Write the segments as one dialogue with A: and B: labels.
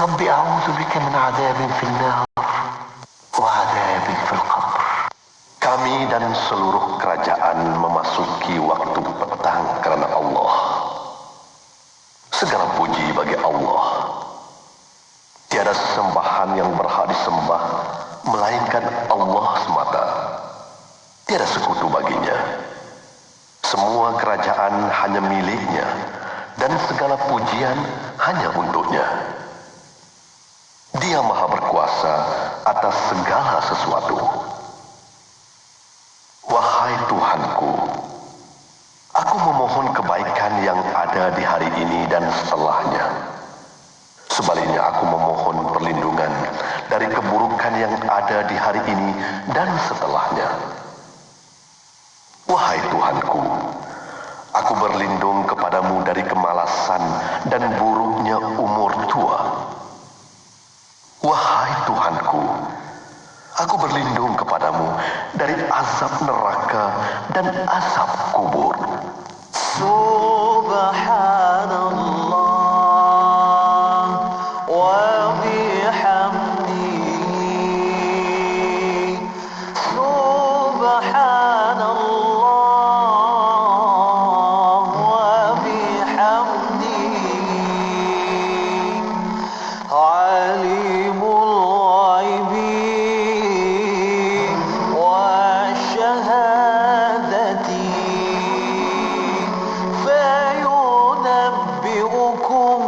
A: رب أعوذ بك من عذاب في النار وعذاب في القبر.
B: Kami dan seluruh kerajaan memasuki waktu petang kerana Allah. Segala puji bagi Allah. Tiada sesembahan yang berhak disembah melainkan Allah semata. Tiada sekutu baginya. Semua kerajaan hanya miliknya dan segala pujian hanya untuknya. Dia Maha berkuasa atas segala sesuatu. Wahai Tuhanku, aku memohon kebaikan yang ada di hari ini dan setelahnya. Sebaliknya aku memohon perlindungan dari keburukan yang ada di hari ini dan setelahnya. Wahai Tuhanku, aku berlindung kepadamu dari kemalasan dan buruknya umur tua. Wahai Tuhanku, aku berlindung kepadamu dari azab neraka dan azab kubur.
C: Subhanallah wa bihamdihi. Subhanallah wa bihamdihi. Alimul ghaibi wa syahadati. فينبئكم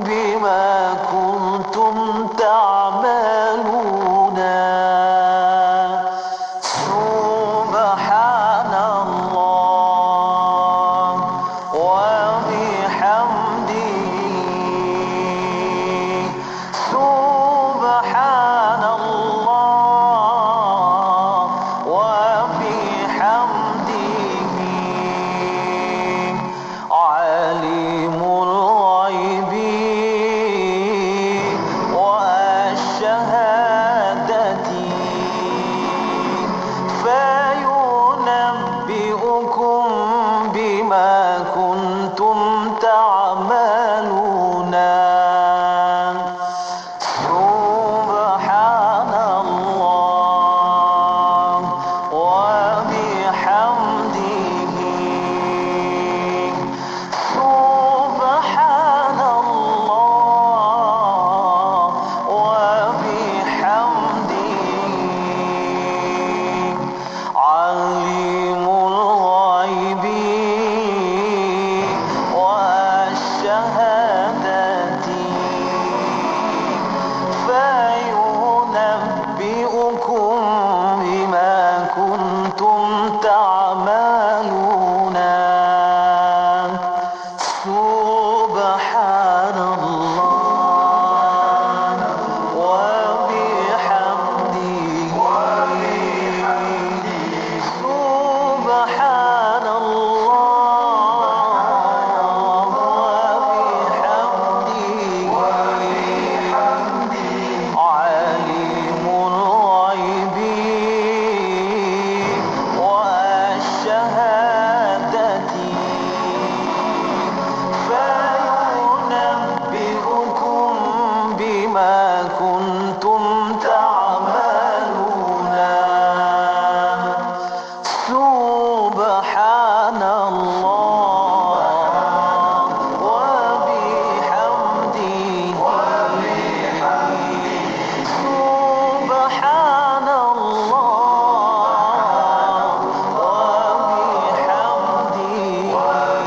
C: بما كنتم تعملون. سبحان الله وبحمده. سبحان الله وبحمده. عالم الغيب والشهادة فينبئكم بما كنتم تعملون. سبحان الله وبحمده. سبحان الله وبحمده. عالم الغيب والشهادة فينبئكم بما كنتم تعملون. سبحان الله وبحمده. سبحان الله وبحمده. عالم الغيب والشهادة فينبئكم بما كنتم تعملون. سبحان الله وبحمده. سبحان الله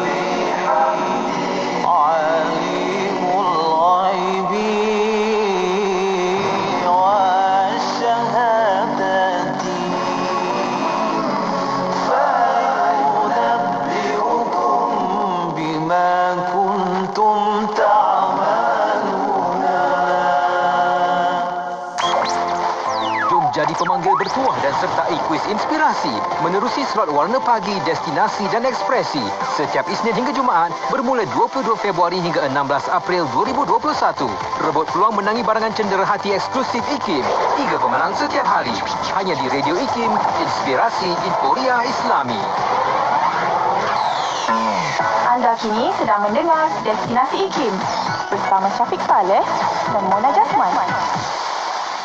C: وبحمده. عالم الغيب والشهادة فينبئكم بما كنتم تعملون.
D: Jom jadi pemanggil bertuah dan sertai kuis inspirasi menerusi slot warna pagi, destinasi dan ekspresi setiap Isnin hingga Jumaat bermula 22 Februari hingga 16 April 2021. Rebut peluang menangi barangan cendera hati eksklusif IKIM. 3 pemenang setiap hari. Hanya di Radio IKIM, Inspirasi Inforia Islami.
E: Anda kini sedang mendengar Destinasi IKIM. bersama Syafiq Saleh dan Mona Jasman.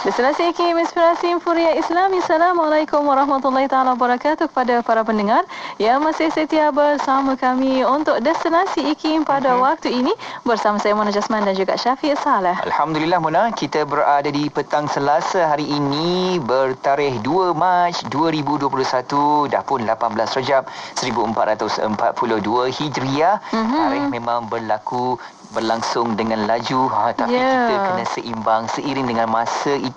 E: Destinasi IKIM Inspirasi Inforia Islami. Assalamualaikum warahmatullahi taala wabarakatuh kepada para pendengar yang masih setia bersama kami untuk Destinasi IKIM pada waktu ini bersama saya Mona Jasman dan juga Syafiq Saleh.
D: Alhamdulillah Mona, kita berada di petang Selasa hari ini bertarikh 2 Mac 2021, dah pun 18 Rejab 1442 Hijriah. Tarikh memang berlangsung dengan laju, tapi kita kena seimbang seiring dengan masa itu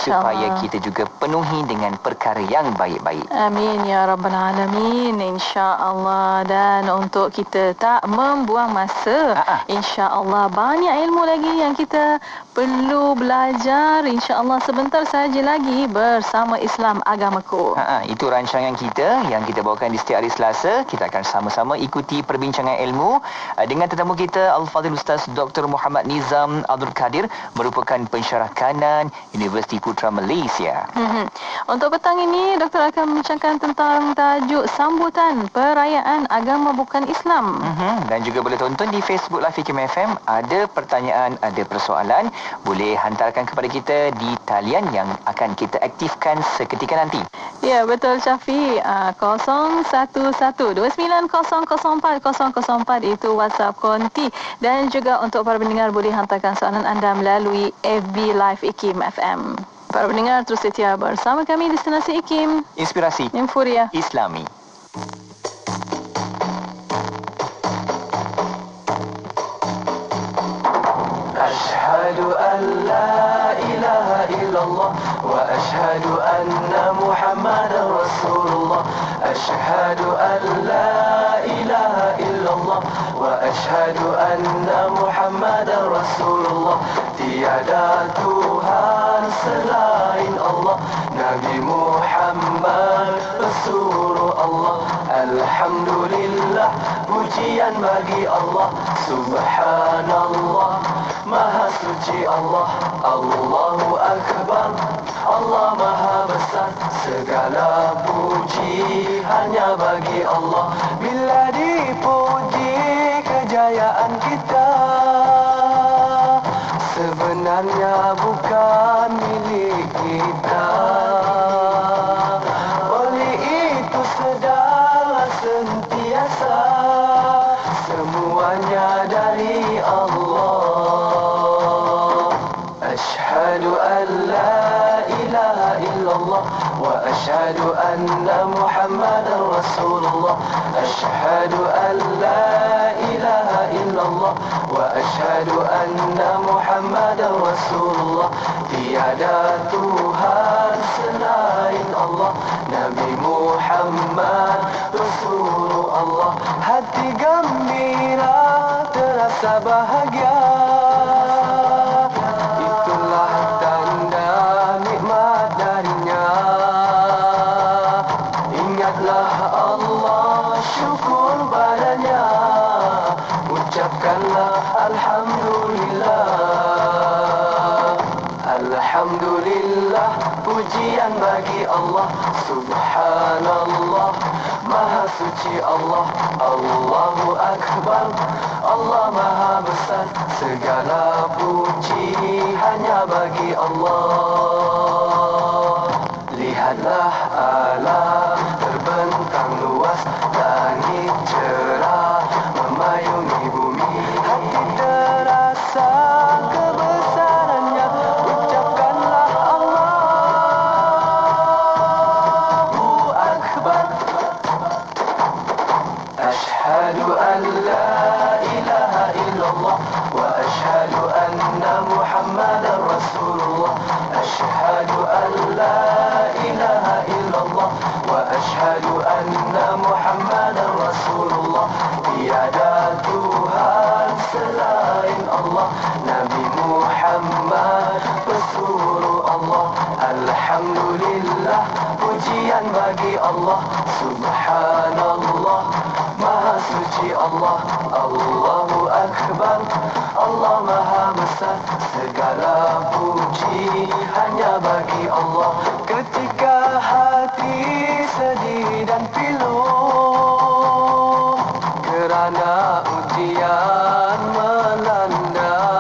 D: supaya kita juga penuhi dengan perkara yang baik-baik.
E: Amin ya rabbal alamin, insya-Allah. Dan untuk kita tak membuang masa, insya-Allah banyak ilmu lagi yang kita perlu belajar, insya-Allah sebentar saja lagi bersama Islam Agamaku.
D: Itu rancangan kita yang kita bawakan di setiap hari Selasa. Kita akan sama-sama ikuti perbincangan ilmu dengan tetamu kita Al-Fadhil Ustaz Dr. Muhammad Nizam Abdul Kadir, merupakan pensyarah kanan Universiti Putra Malaysia.
E: Untuk petang ini, Doktor akan membincangkan tentang tajuk sambutan perayaan agama bukan Islam.
D: Dan juga boleh tonton di Facebook Live IKIM FM. Ada pertanyaan, ada persoalan, boleh hantarkan kepada kita di talian yang akan kita aktifkan seketika nanti.
E: Ya, betul Syafiq. 0112900404 itu WhatsApp konti. Dan juga untuk para pendengar boleh hantarkan soalan anda melalui FB Live IKIM FM. Para pendengar terus setia bersama kami di Destinasi IKIM
D: Inspirasi
E: Inforia
D: Islami.
C: Ashhadu an la ilaha illallah wa ashhadu anna Muhammadar Rasulullah. Ashhadu an la ilaha illallah wa ashhadu anna Muhammadar Rasulullah. Tiada Tuhan selain Allah, Nabi Muhammad Rasulullah. Alhamdulillah, pujian bagi Allah, Subhanallah, Maha suci Allah, Allahu Akbar, Allah Maha besar, segala puji hanya bagi Allah. Bila dipuji kejayaan kita, sebenarnya bukan milik kita. Oleh itu sedanglah sentiasa semuanya dari Allah. Ashhadu an la ilaha illallah wa ashhadu anna Muhammadar Rasulullah. Ashhadu an la ilaha illallah wa ashhadu anna Muhammadar Rasulullah. Tiada Tuhan selain Allah, Nabi Muhammad Rasulullah. Hati gembira terasa bahagia, itulah tanda nikmat darinya. Ingatlah Allah, syukur padanya, ucapkanlah Alhamdulillah. Alhamdulillah, pujian bagi Allah, Subhanallah, Maha suci Allah, Allahu Akbar, Allah Maha besar, segala puji hanya bagi Allah. Lihatlah alam terbentang luas, langit cerah memayungi bumi, hati terasa kebesarannya, ucapkanlah Allahu Akbar. Ashhadu an la ilaha illallah wa ashhadu anna Muhammadar Rasulullah. Ashhadu an la ilaha illallah wa ashhadu anna Muhammadar Rasulullah. Tiada Tuhan selain Allah, Nabi Muhammad Rasulullah. Alhamdulillah, pujian bagi Allah, Subhanallah, Maha suci Allah, Allahu Akbar, Allah Maha besar, segala puji hanya bagi Allah. Ketika hati sedih dan pilu kerana ujian melanda,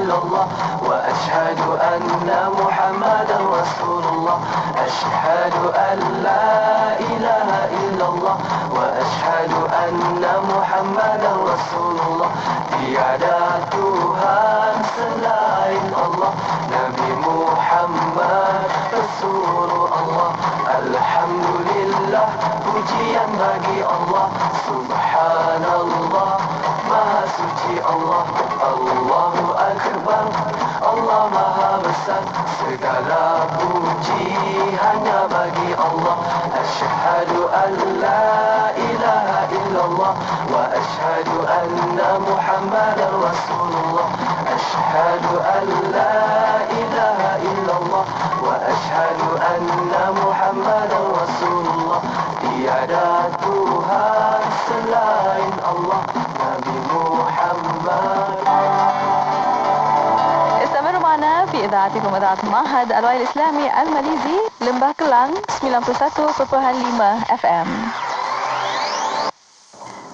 C: إلا الله وأشهد أن محمدا رسول الله أشهد أن لا إله إلا الله وأشهد أن محمدا رسول الله tiada Tuhan selain Allah Nabi Muhammad Rasulullah Allah Alhamdulillah pujian bagi Allah Subhanallah Maha suci Allah Allahu Akbar Allah Maha besar segala puji hanya bagi Allah Asyhadu an la ilaha illallah wa asyhadu anna Muhammadar Rasulullah Asyhadu an la ilaha illallah wa asyhadu anna Muhammadar Rasulullah tiada Tuhan selain Allah Nabi Muhammad.
E: استمروا معنا في إذاعتكم إذاعة معهد الوعي الإسلامي الماليزي لمبah Kelang 91.5 FM.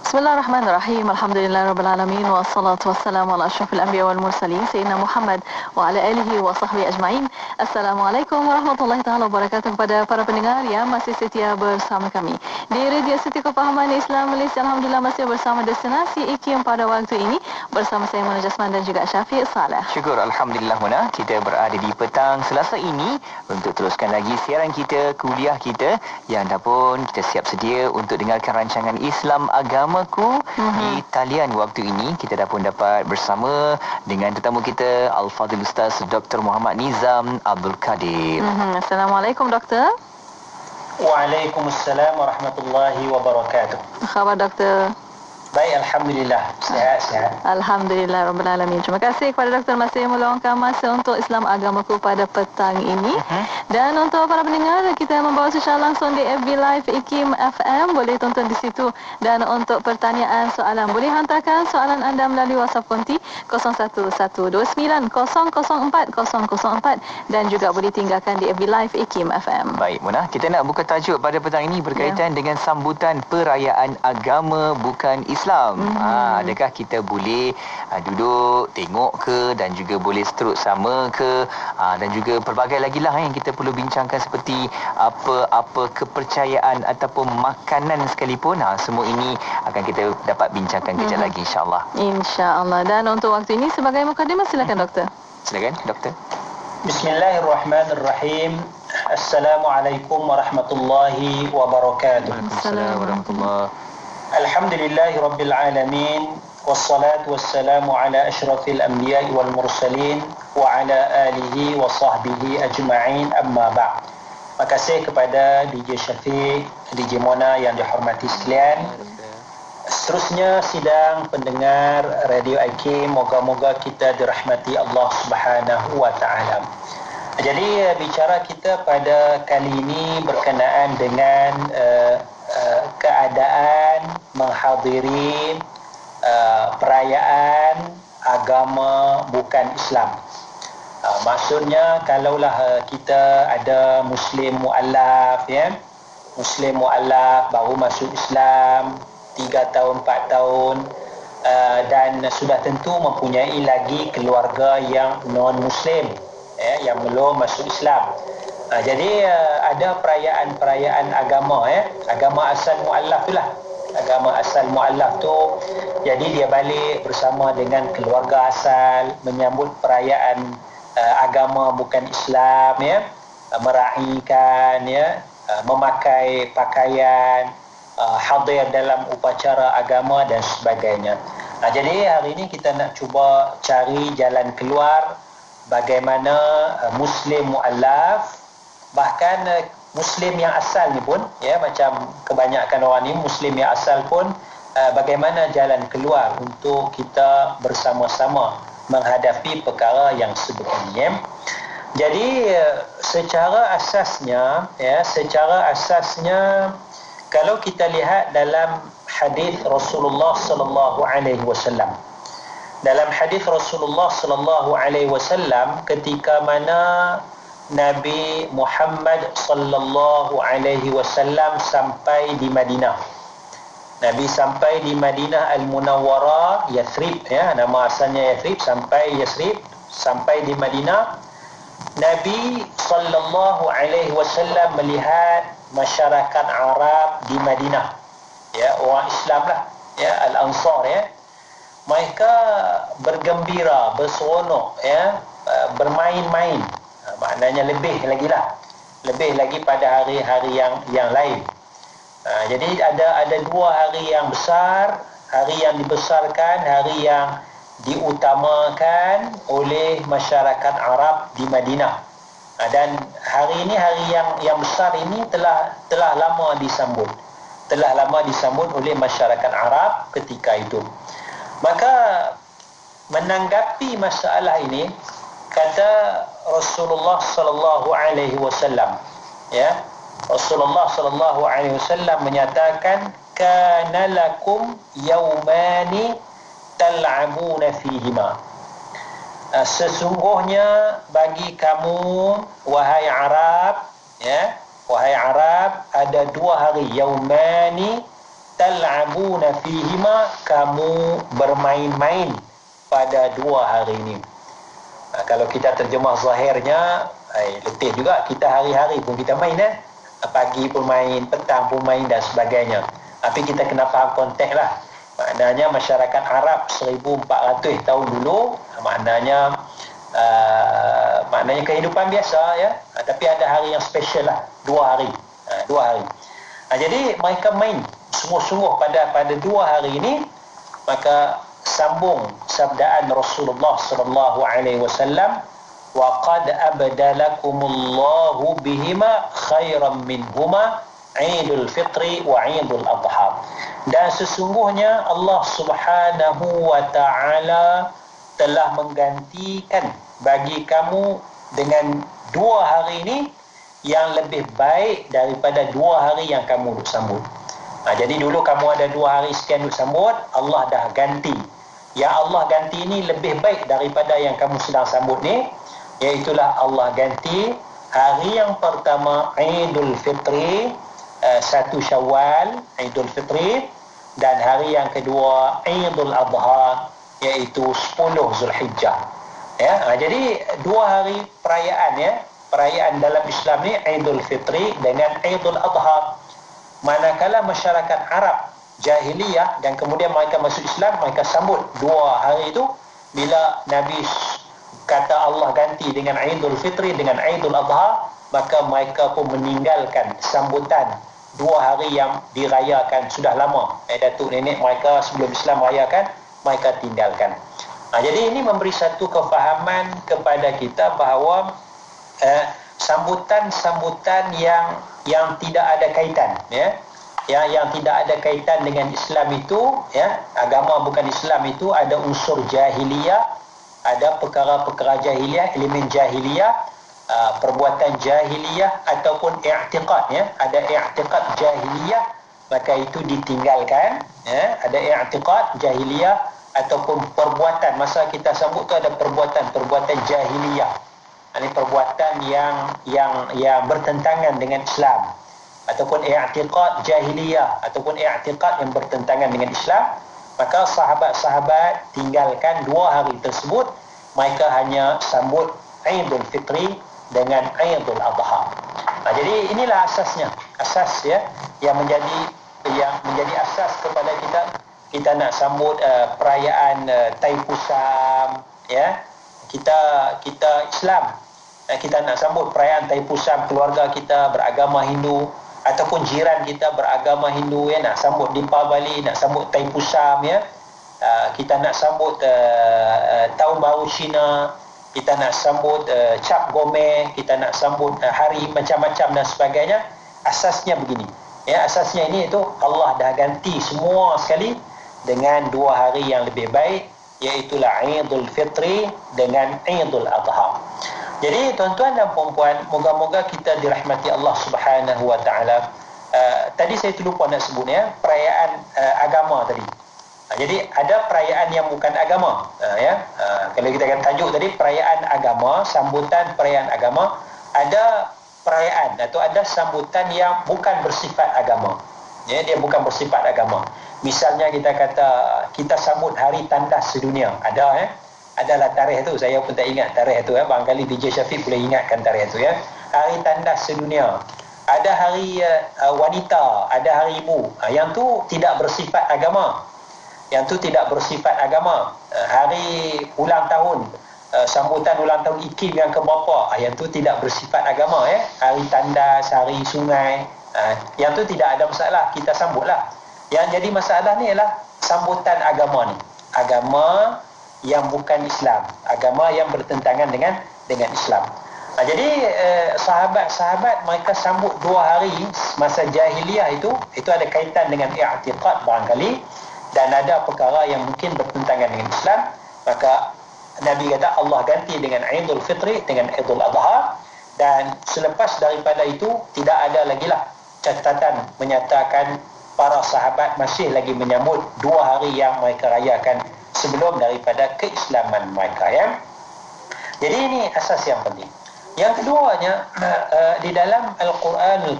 E: Bismillahirrahmanirrahim. Alhamdulillahirabbil wassalatu wassalamu ala asyrafil anbiya wal mursalin sayyidina Muhammad wa ala alihi wa sahbihi ajma'in. Assalamualaikum warahmatullahi taala wabarakatuh kepada para pendengar yang masih setia bersama kami di Radio Siti Kefahaman Islam Malaysia. Alhamdulillah masih bersama Destinasi IKIM pada waktu ini bersama saya Mona Jasman dan juga Syafiq Saleh.
D: Syukur Alhamdulillah Mona, kita berada di petang Selasa ini untuk teruskan lagi siaran kita, kuliah kita yang dah pun kita siap sedia untuk dengarkan rancangan Islam Agamaku. Di talian waktu ini kita dah pun dapat bersama dengan tetamu kita Al-Fadhil Ustaz Dr. Muhammad Nizam Abdul Kadir.
E: Assalamualaikum Doktor.
F: Waalaikumsalam warahmatullahi wabarakatuh.
E: Khabar Doktor?
F: Baik, Alhamdulillah. Sihat.
E: Alhamdulillah Rabbil Alamin. Terima kasih kepada Doktor masih meluangkan masa untuk Islam Agamaku pada petang ini. Dan untuk para pendengar, kita membawa secara langsung di FB Live IKIM FM. Boleh tonton di situ. Dan untuk pertanyaan soalan, boleh hantarkan soalan anda melalui WhatsApp konti 0112900404 dan juga boleh tinggalkan di FB Live IKIM FM.
D: Baik Mona, kita nak buka tajuk pada petang ini berkaitan dengan sambutan perayaan agama bukan Islam. Adakah kita boleh duduk tengok ke dan juga boleh seteruk sama ke, dan juga pelbagai lagi lah yang kita perlu bincangkan seperti apa kepercayaan ataupun makanan sekalipun. Semua ini akan kita dapat bincangkan kejap lagi insya-Allah.
E: Insya-Allah. Dan untuk waktu ini sebagai mukadimah silakan Doktor.
D: Silakan Doktor.
F: Bismillahirrahmanirrahim. Assalamualaikum warahmatullahi wabarakatuh.
D: Waalaikumsalam warahmatullahi.
F: Alhamdulillahi Rabbil Alamin. Wassalatu wassalamu ala ashrafil anbiya'i wal mursalin wa ala alihi wa sahbihi ajma'in, amma ba'd. Terima kasih kepada DJ Syafiq, DJ Mona yang dihormati sekalian. Seterusnya sidang pendengar Radio IKIM, moga-moga kita dirahmati Allah Subhanahu wa taala. Jadi bicara kita pada kali ini berkenaan dengan keadaan menghadiri perayaan agama bukan Islam. Maksudnya kalaulah kita ada Muslim mu'allaf, ya, Muslim mu'allaf baru masuk Islam 3 tahun 4 tahun, dan sudah tentu mempunyai lagi keluarga yang non-Muslim, yang belum masuk Islam. Jadi ada perayaan-perayaan agama, agama asal mu'allaf itulah. Agama asal mu'allaf tu, jadi dia balik bersama dengan keluarga asal menyambut perayaan agama bukan Islam, ya, meraihkan, ya, memakai pakaian, hadir dalam upacara agama dan sebagainya. Jadi hari ini kita nak cuba cari jalan keluar bagaimana Muslim mu'allaf, bahkan Muslim yang asal ni pun, ya, macam kebanyakan orang ni Muslim yang asal pun, bagaimana jalan keluar untuk kita bersama-sama menghadapi perkara yang sebegini, ya. Jadi secara asasnya kalau kita lihat dalam hadis Rasulullah sallallahu alaihi wasallam, dalam hadis Rasulullah sallallahu alaihi wasallam ketika mana Nabi Muhammad sallallahu alaihi wasallam sampai di Madinah. Nabi sampai di Madinah Al-Munawwarah, Yathrib, ya, nama asalnya Yathrib, sampai Yathrib sampai di Madinah, Nabi sallallahu alaihi wasallam melihat masyarakat Arab di Madinah, ya, orang Islam lah, ya, Al-Ansar, ya, mereka bergembira, berseronok, ya, bermain-main. Maknanya lebih lagi pada hari-hari yang lain. Jadi ada 2 hari yang besar, hari yang dibesarkan, hari yang diutamakan oleh masyarakat Arab di Madinah. Dan hari ini, hari yang besar ini telah lama disambut oleh masyarakat Arab ketika itu. Maka menanggapi masalah ini, kata Rasulullah sallallahu alaihi wasallam, ya, Rasulullah sallallahu alaihi wasallam menyatakan, kana lakum yaumani tal'abuna fihima. Sesungguhnya bagi kamu, wahai Arab, ya, wahai Arab, ada 2 hari, yaumani tal'abuna fihima, kamu bermain-main pada 2 hari ini. Kalau kita terjemah zahirnya, letih juga, kita hari-hari pun kita main, pagi pun main, petang pun main dan sebagainya. Tapi kita kena faham konteks lah. Maknanya masyarakat Arab 1400 tahun dulu, maknanya kehidupan biasa, ya. Tapi ada hari yang special lah, 2 hari. 2 hari. Jadi mereka main sungguh-sungguh pada 2 hari ini. Maka sambung sabdaan Rasulullah sallallahu alaihi wasallam, wa qad abdalakumullahu bihima khairan minhuma Idul Fitri wa Idul Adha. Dan sesungguhnya Allah Subhanahu wa taala telah menggantikan bagi kamu dengan 2 hari ini yang lebih baik daripada 2 hari yang kamu sambut. Jadi dulu kamu ada 2 hari sekian sambut, Allah dah ganti. Yang Allah ganti ini lebih baik daripada yang kamu sedang sambut ni, iaitulah Allah ganti hari yang pertama Idul Fitri, 1 Syawal, Idul Fitri, dan hari yang kedua Idul Adha, iaitu 10 Zulhijjah. Ya, jadi 2 hari perayaan, ya, perayaan dalam Islam ni, Idul Fitri dengan Idul Adha. Manakala masyarakat Arab jahiliyah dan kemudian mereka masuk Islam, mereka sambut 2 hari itu. Bila Nabi kata Allah ganti dengan Idul Fitri dengan Idul Adha, maka mereka pun meninggalkan sambutan 2 hari yang dirayakan sudah lama. Datuk nenek mereka sebelum Islam rayakan, mereka tinggalkan. Jadi ini memberi satu kefahaman kepada kita bahawa sambutan-sambutan yang tidak ada kaitan, ya, yang tidak ada kaitan dengan Islam itu, ya, agama bukan Islam itu, ada unsur jahiliyah, ada perkara-perkara jahiliyah, elemen jahiliyah, perbuatan jahiliyah ataupun i'tiqad, ya, ada i'tiqad jahiliyah, maka itu ditinggalkan, ya. Ada i'tiqad jahiliyah ataupun perbuatan, masa kita sambut tu ada perbuatan jahiliyah. Ini perbuatan yang bertentangan dengan Islam, ataupun i'tiqad jahiliyah, ataupun i'tiqad yang bertentangan dengan Islam. Maka sahabat-sahabat tinggalkan 2 hari tersebut, mereka hanya sambut Idul Fitri dengan Idul Adha. Jadi inilah asasnya, asas, ya, yang menjadi asas kepada kita nak sambut perayaan Taipusam, ya. Kita Islam, kita nak sambut perayaan Taipusam, keluarga kita beragama Hindu ataupun jiran kita beragama Hindu, ya, nak sambut Deepavali, nak sambut Taipusam, ya. Kita nak sambut Tahun Baru Cina, kita nak sambut Cap Gome, kita nak sambut hari macam-macam dan sebagainya. Asasnya begini, ya, asasnya ini itu Allah dah ganti semua sekali dengan 2 hari yang lebih baik, iaitulah Idul Fitri dengan Idul Adha. Jadi tuan-tuan dan puan-puan, moga-moga kita dirahmati Allah Subhanahu wa taala. Tadi saya terlupa nak sebut, ya, perayaan agama tadi. Jadi ada perayaan yang bukan agama, ya. Kalau kita akan tajuk tadi perayaan agama, sambutan perayaan agama, ada perayaan atau ada sambutan yang bukan bersifat agama. Ya, dia bukan bersifat agama. Misalnya kita kata kita sambut hari tandas sedunia, ada, ya. adalah tarikh tu. Saya pun tak ingat tarikh tu. Barangkali DJ Syafiq boleh ingatkan tarikh tu. Hari tandas sedunia. Ada hari wanita, ada hari ibu. Yang tu tidak bersifat agama. Yang tu tidak bersifat agama. Hari ulang tahun, sambutan ulang tahun IKIM yang keberapa, yang tu tidak bersifat agama. Hari tandas, hari sungai, yang tu tidak ada masalah, kita sambutlah. Yang jadi masalah ni ialah sambutan agama ni. Agama yang bukan Islam, agama yang bertentangan dengan Islam. Jadi sahabat-sahabat mereka sambut 2 hari masa jahiliah itu ada kaitan dengan i'tiqad barangkali, dan ada perkara yang mungkin bertentangan dengan Islam. Maka Nabi kata Allah ganti dengan Aidul Fitri, dengan Aidul Adha, dan selepas daripada itu tidak ada lagi lah catatan menyatakan para sahabat masih lagi menyambut 2 hari yang mereka rayakan sebelum daripada keislaman mereka. Jadi ini asas yang penting. Yang keduanya, di dalam Al-Quranul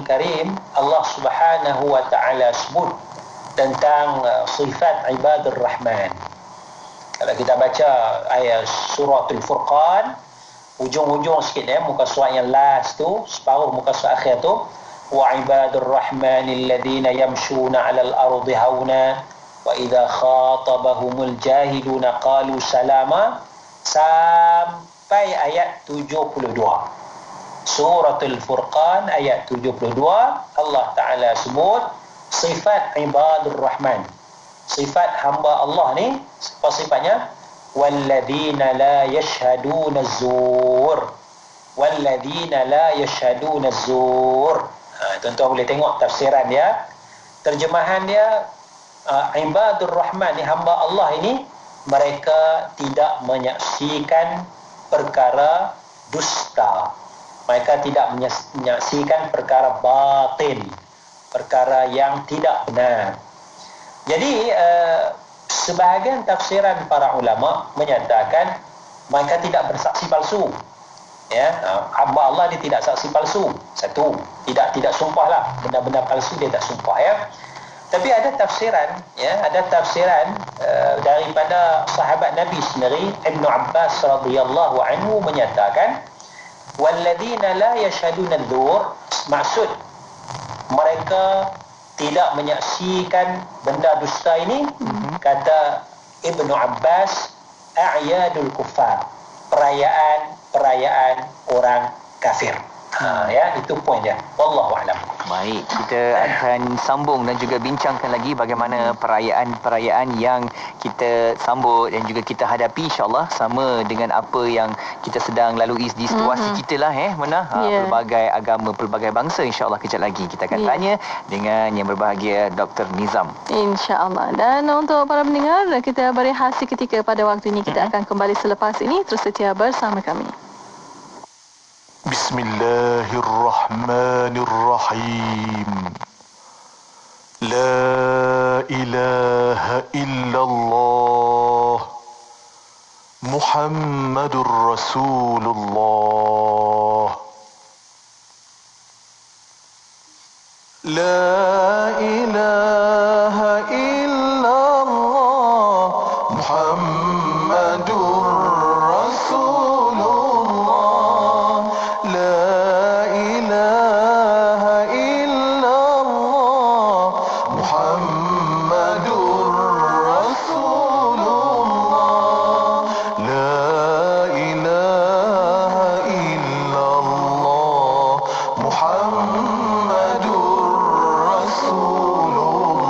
F: Karim, Allah Subhanahu wa taala sebut tentang sifat ibadur Rahman. Kalau kita baca ayat suratul Furqan, ujung-ujung sikit muka surat yang last tu, separuh muka surat akhir tu, wa ibadur rahmanil ladzina yamshuna 'alal ardi hauna wa idza khatabahumul jahiluna qalu salama, sampai ayat 72. Suratul Furqan ayat 72, Allah Ta'ala sebut sifat ibadur rahman. Sifat hamba Allah ni, apa sifatnya? Walladzina la yashhaduna az-zur. Walladzina la yashhaduna az-zur. Tuan-tuan boleh tengok tafsiran dia. Terjemahan dia, ibadur rahman ni, hamba Allah ini, mereka tidak menyaksikan perkara dusta. Mereka tidak menyaksikan perkara batin, perkara yang tidak benar. Jadi sebahagian tafsiran para ulama menyatakan mereka tidak bersaksi palsu. Hamba Allah dia tidak saksi palsu. Satu, tidak sumpahlah, benda-benda palsu dia tak sumpah. Tapi ada tafsiran, ada tafsiran daripada sahabat Nabi sendiri, Ibnu Abbas radhiyallahu anhu menyatakan walladzina la yashhaduna adz-dzur, maksud mereka tidak menyaksikan benda dusta ini, kata Ibnu Abbas, a'yadul kuffar, perayaan orang kafir. Itu poin dia. Wallahu a'lam.
D: Baik, kita akan sambung dan juga bincangkan lagi bagaimana perayaan-perayaan yang kita sambut dan juga kita hadapi, insya-Allah sama dengan apa yang kita sedang lalui di situasi kita lah Mana pelbagai agama, pelbagai bangsa. Insya-Allah kejap lagi kita akan tanya dengan yang berbahagia Dr. Nizam.
E: Insya-Allah. Dan untuk para pendengar, kita berehat seketika pada waktu ini. Kita akan kembali selepas ini. Terus setia bersama kami.
G: Bismillahirrahmanirrahim. La ilaha illallah Muhammadur Rasulullah. La ilaha illallah Muhammadur Rasulullah. La ilaha illallah Muhammadur Rasulullah. La ilaha illallah Muhammadur Rasulullah.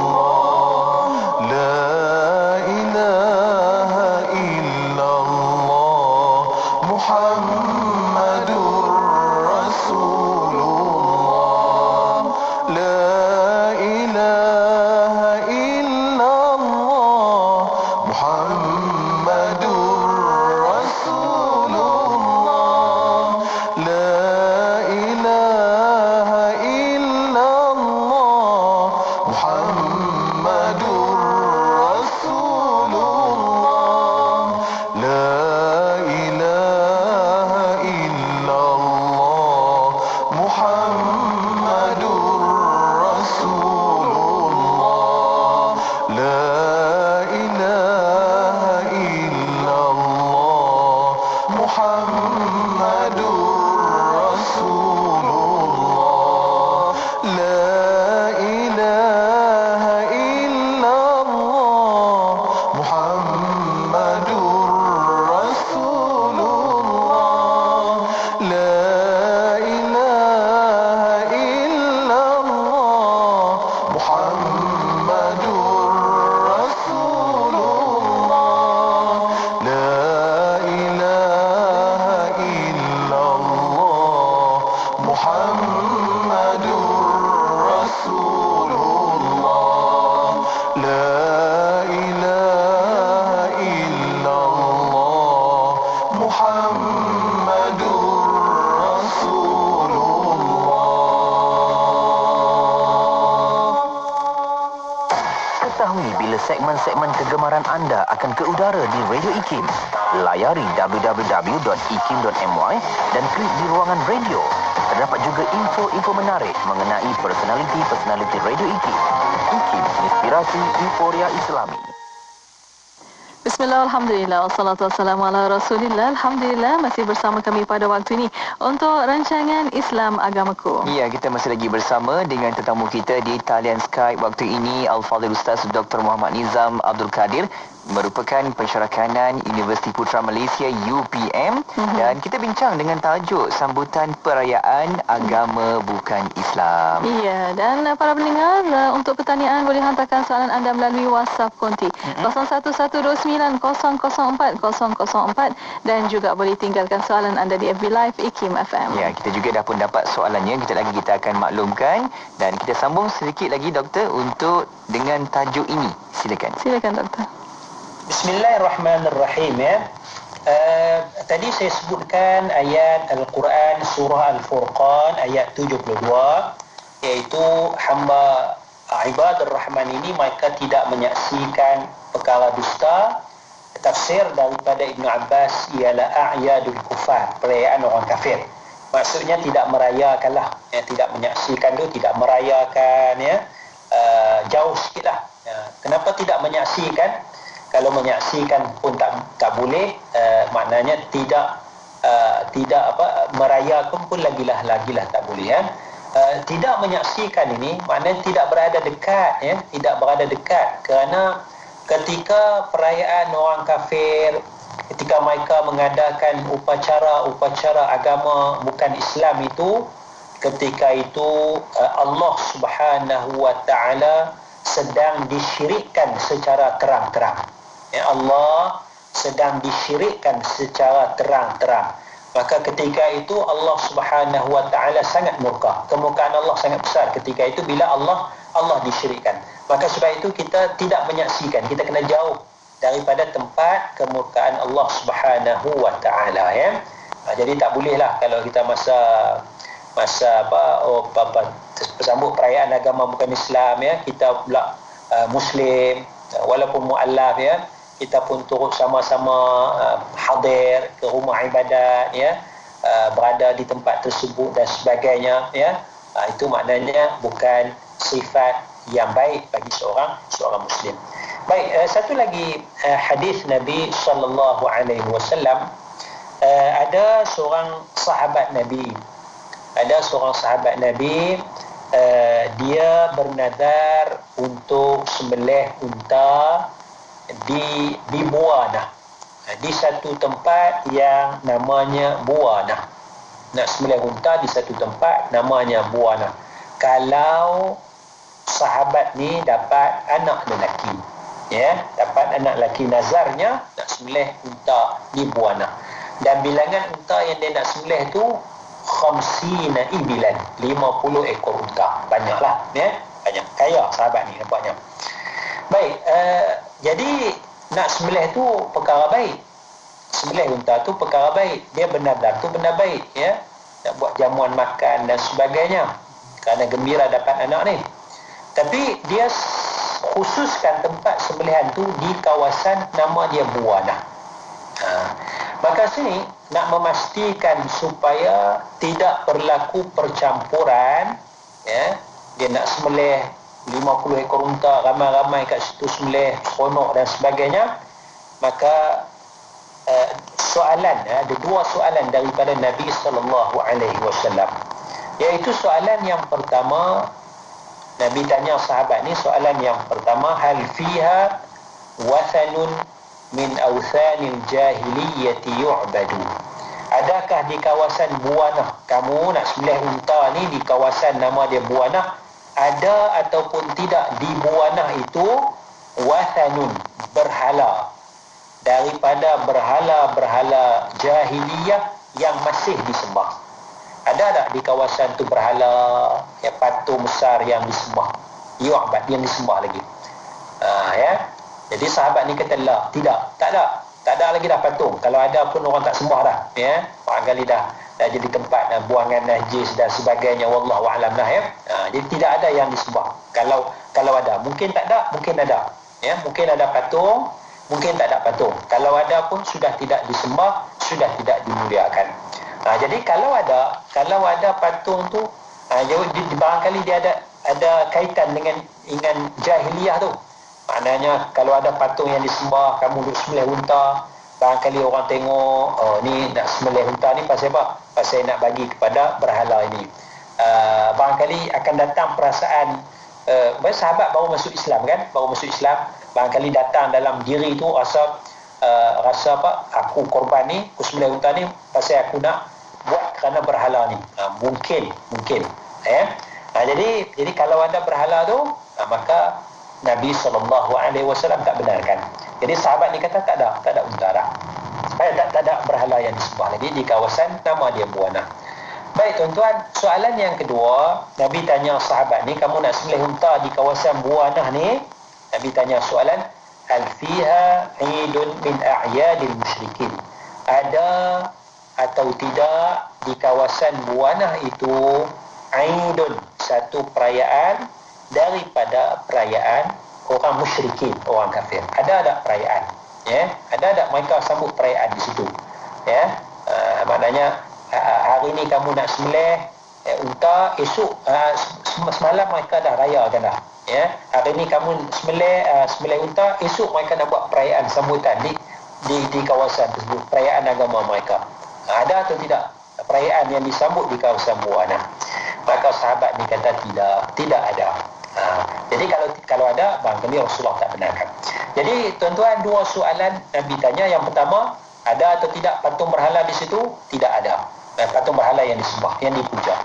G: Muhammadur Rasulullah.
H: Ketahui bila segmen-segmen kegemaran anda akan ke udara di Radio IKIM. Layari www.ikim.my dan klik di ruangan radio. Terdapat juga info-info menarik mengenai personaliti-personaliti Radio IKIM. IKIM, inspirasi euforia Islami.
E: Bismillah, Alhamdulillah, wassalatu wassalamu ala Rasulillah. Alhamdulillah, masih bersama kami pada waktu ini untuk rancangan Islam Agamaku.
H: Ya, kita masih lagi bersama dengan tetamu kita di talian Skype waktu ini, Al-Fadhil Ustaz Dr. Muhammad Nizam Abdul Kadir, merupakan pensyarah kanan Universiti Putra Malaysia UPM, dan kita bincang dengan tajuk sambutan perayaan agama bukan Islam.
E: Iya, dan para pendengar, untuk pertanyaan boleh hantarkan soalan anda melalui WhatsApp konti 01129004 dan juga boleh tinggalkan soalan anda di FB Live IKIM FM.
H: Ya, kita juga dah pun dapat soalannya. Kita lagi kita akan maklumkan dan kita sambung sedikit lagi doktor untuk dengan tajuk ini. Silakan.
E: Silakan doktor.
F: Bismillahirrahmanirrahim ya. Tadi saya sebutkan ayat Al-Quran surah Al-Furqan ayat 72, iaitu hamba ibadur rahman ini mereka tidak menyaksikan perkara dusta. Tafsir daripada Ibn Abbas ialah a'yadul kufar, perayaan orang kafir. Maksudnya tidak merayakanlah, ya, tidak menyaksikan tu, tidak merayakan, ya, jauh sikitlah. Ya. Kenapa tidak menyaksikan? Kalau menyaksikan pun tak boleh, maknanya tidak merayakan pun lagilah tak boleh, ya. Tidak menyaksikan ini maknanya tidak berada dekat, ya, tidak berada dekat, kerana ketika perayaan orang kafir, ketika mereka mengadakan upacara agama bukan Islam itu, ketika itu Allah Subhanahu wa taala sedang disyirikkan secara terang-terang. Ya, Allah sedang disyirikkan secara terang-terang. Maka ketika itu Allah Subhanahu wa taala sangat murka. Kemurkaan Allah sangat besar ketika itu bila Allah disyirikkan. Maka sebab itu kita tidak menyaksikan, kita kena jauh daripada tempat kemurkaan Allah Subhanahu wa taala, ya. Jadi tak bolehlah kalau kita masa bersambut perayaan agama bukan Islam, ya, kita pula Muslim walaupun mu'allaf, ya, kita pun turut sama-sama hadir ke rumah ibadat, ya, berada di tempat tersebut dan sebagainya, ya. Itu maknanya bukan sifat yang baik bagi seorang Muslim. Baik, satu lagi hadis Nabi sallallahu alaihi wasallam. Ada seorang sahabat Nabi, dia bernazar untuk sembelih unta di Buana, di satu tempat yang namanya Buana. Nak sembelih unta di satu tempat namanya Buana. Kalau sahabat ni dapat anak lelaki, ya, dapat anak lelaki, nazarnya nak sembelih unta di Buana, dan bilangan unta yang dia nak sembelih tu 50 ibilan, 50 ekor unta. Banyaklah, ya, banyak, kaya sahabat ni nampaknya. Baik, jadi nak sembelih tu perkara baik, sembelih unta tu perkara baik, dia benar-benar tu benda baik, ya, nak buat jamuan makan dan sebagainya kerana gembira dapat anak ni. Tapi dia khususkan tempat sembelihan tu di kawasan nama dia Buana. Maka sini nak memastikan supaya tidak berlaku percampuran, ya, dia nak sembelih 50 ekor unta, ramai-ramai kat situ sembelih, seronok dan sebagainya. Maka ada dua soalan daripada Nabi sallallahu alaihi wasallam. Iaitu soalan yang pertama, Nabi tanya sahabat ni, soalan yang pertama, hal fiha wathanun min awthanil jahiliyyati yu'badu. Adakah di kawasan Buana, kamu nak sembelih unta ni di kawasan nama dia Buana, ada ataupun tidak di Buana itu wathanun, berhala, daripada berhala-berhala jahiliyah yang masih disembah? Ada tak di kawasan tu berhala, ya, patung besar yang disembah, yu'bad, yang disembah lagi? Ya. Jadi sahabat ni kata la, tidak, tak ada. Tak ada lagi dah patung. Kalau ada pun orang tak sembah dah, ya. Barangkali dah jadi tempat buangan najis dan sebagainya, wallahu a'lam dah, ya. Jadi tidak ada yang disembah. Kalau ada, mungkin tak ada, mungkin ada. Ya, mungkin ada patung, mungkin tak ada patung. Kalau ada pun sudah tidak disembah, sudah tidak dimuliakan. Jadi kalau ada patung tu, barangkali dia ada kaitan dengan jahiliyah tu. Maknanya kalau ada patung yang disembah, kamu duduk sembelih unta, barangkali orang tengok, oh ni nak sembelih unta ni pasal apa? Pasal nak bagi kepada berhala ini. Barangkali akan datang perasaan, sahabat baru masuk Islam kan, barangkali datang dalam diri tu rasa apa, aku korban ni, aku sembelih unta ni pasal aku nak buat kerana berhala ni. Mungkin jadi kalau ada berhala tu, maka Nabi SAW tak benarkan. Jadi sahabat ni kata tak ada unta dah. Tak ada berhala yang disembah lagi di kawasan nama dia Buana. Baik tuan-tuan, soalan yang kedua, Nabi tanya sahabat ni, kamu nak sembelih unta di kawasan Buana ni? Nabi tanya soalan, hal fiha 'idun min a'yadil musyrikin? Ada atau tidak di kawasan Buana itu 'idun, satu perayaan daripada perayaan orang musyrikin, orang kafir? Ada perayaan, ya? Ada mereka sambut perayaan di situ, ya? Maknanya hari ni kamu nak sembelih unta, esok semalam mereka dah rayakan dah, ya? Hari ni kamu sembelih unta, esok mereka nak buat perayaan sambutan di kawasan tersebut, perayaan agama mereka. Ada atau tidak perayaan yang disambut di kawasan Buana? Maka sahabat ni kata tidak ada. Jadi kalau ada, barangkali Rasulullah tak benarkan. Jadi tuan-tuan, dua soalan Nabi tanya. Yang pertama, ada atau tidak patung berhala di situ? Tidak ada. Patung berhala yang disembah, yang dipuja.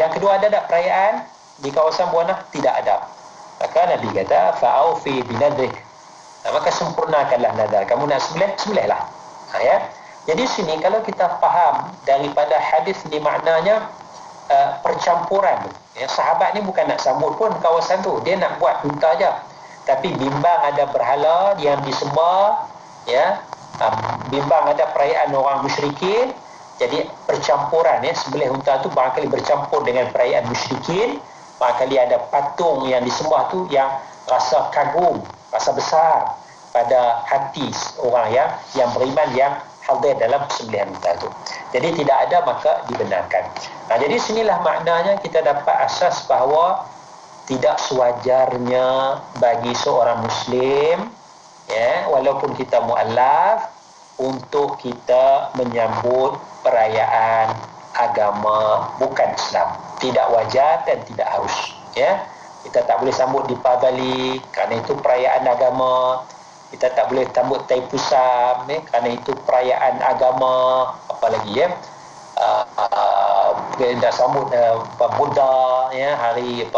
F: Yang kedua, ada tak perayaan di kawasan Buana? Tidak ada. Maka Nabi kata, fa'aufi binadrik. Maka sempurnakanlah nadar. Kamu nak sembelihlah. Ya. Jadi sini kalau kita faham daripada hadis ni, maknanya percampuran. Ya, sahabat ni bukan nak sambut pun kawasan tu, dia nak buat unta aja. Tapi bimbang ada berhala yang disembah, ya, bimbang ada perayaan orang musyrikin, jadi percampuran, ya, sembelih unta tu barangkali bercampur dengan perayaan musyrikin, barangkali ada patung yang disembah tu yang rasa kagum, rasa besar pada hati orang yang beriman, yang hadir dalam sembelihan unta itu. Jadi tidak ada, maka dibenarkan. Jadi sinilah maknanya kita dapat asas bahawa tidak sewajarnya bagi seorang Muslim, ya, walaupun kita mu'allaf, untuk kita menyambut perayaan agama bukan Islam. Tidak wajar dan tidak harus. Ya, kita tak boleh sambut di Pavali kerana itu perayaan agama. Kita tak boleh sambut Taipusam, kerana itu perayaan agama. Apalagi, ya, kita nak sambut Buddha, ya, hari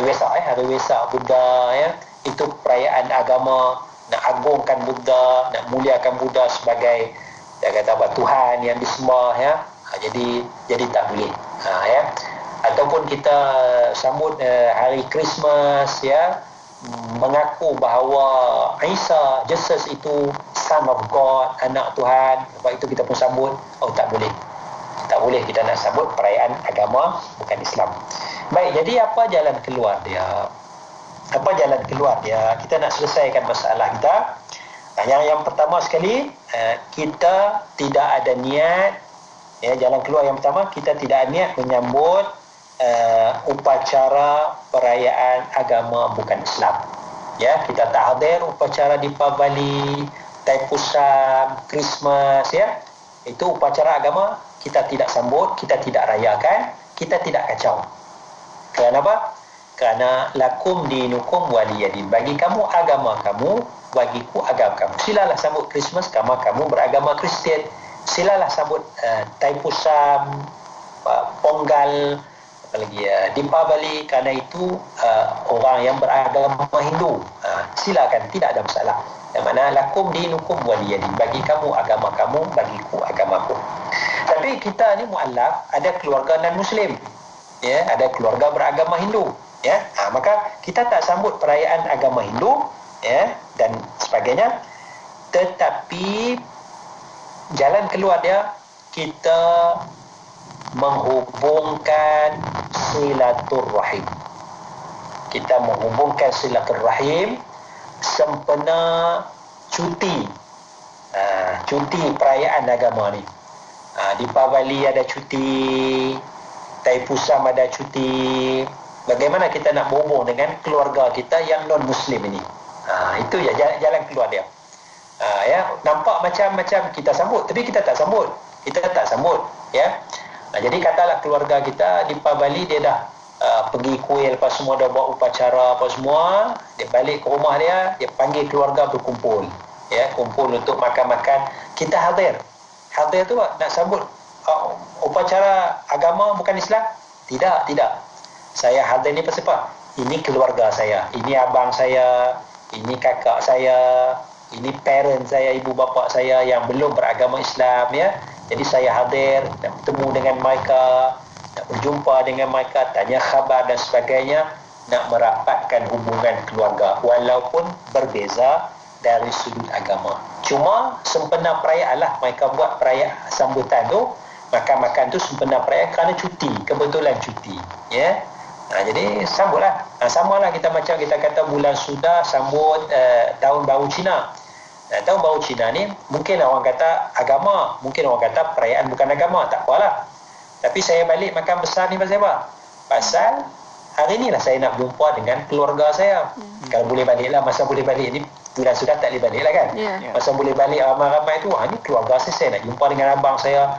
F: Wesak Buddha, ya, itu perayaan agama. Nak agungkan Buddha, nak muliakan Buddha sebagai, dia kata apa, Tuhan yang disembah, ya. Jadi tak boleh, ya. Ataupun kita sambut hari Christmas, ya, mengaku bahawa Isa, Jesus itu Son of God, anak Tuhan, sebab itu kita pun sambut. Tak boleh. Tak boleh kita nak sambut perayaan agama bukan Islam. Baik, jadi apa jalan keluar dia? Kita nak selesaikan masalah kita. Yang pertama sekali, kita tidak ada niat, ya, jalan keluar yang pertama, kita tidak ada niat menyambut upacara perayaan agama bukan Islam. Ya, kita tak hadir upacara Deepavali, Taipusam, Christmas, ya. Itu upacara agama, kita tidak sambut, kita tidak rayakan, kita tidak kacau. Kerana apa? Kerana lakum dinukum waliyadin. Bagi kamu agama kamu, bagiku agama kamu. Silalah sambut Christmas kamu beragama Kristian. Silalah sambut Taipusam, Pongal, apalagi Deepavali, kerana itu orang yang beragama Hindu. Silakan, tidak ada masalah. Yang mana lakum dinukum waliyadin. Bagi kamu agama kamu, bagiku agamaku. Tapi kita ni mu'allaf, ada keluarga non-Muslim, ya, ada keluarga beragama Hindu, ya. Maka kita tak sambut perayaan agama Hindu, ya, dan sebagainya. tetapi jalan keluar dia kita menghubungkan silaturrahim. Kita menghubungkan silaturrahim sempena cuti. Cuti perayaan agama ni. Di Pavali ada cuti, Taipusam ada cuti. Bagaimana kita nak berhubung dengan keluarga kita yang non-Muslim ini? Itu ya jalan keluar dia. Ya, nampak macam kita sambut, tapi kita tak sambut. Ya. Jadi katalah keluarga kita di Pavali dia dah pergi kuil apa semua, dah buat upacara apa semua, dia balik ke rumah dia panggil keluarga berkumpul. Ya, kumpul untuk makan-makan. Kita hadir tu nak sambut upacara agama bukan Islam? Tidak. Saya hadir ni pasal apa? Ini keluarga saya, ini abang saya, ini kakak saya, ini parent saya, ibu bapa saya yang belum beragama Islam, ya. Jadi saya hadir, nak bertemu dengan mereka, nak berjumpa dengan mereka, tanya khabar dan sebagainya, nak merapatkan hubungan keluarga walaupun berbeza dari sudut agama. Cuma sempena perayaan lah mereka buat perayaan sambutan tu, makan-makan tu sempena perayaan kerana cuti, kebetulan cuti, ya. Jadi sambutlah. Samalah kita macam kita kata bulan sudah sambut tahun baru Cina. Tahun baru Cina ni mungkin orang kata agama, mungkin orang kata perayaan bukan agama, tak apalah. Tapi saya balik makan besar ni pasal apa? Pasal hari ni lah saya nak jumpa dengan keluarga saya. Kalau boleh balik lah, masa boleh balik ni bulan sudah tak boleh balik lah kan. Masa boleh balik ramai-ramai tu, ni keluarga saya nak jumpa dengan abang saya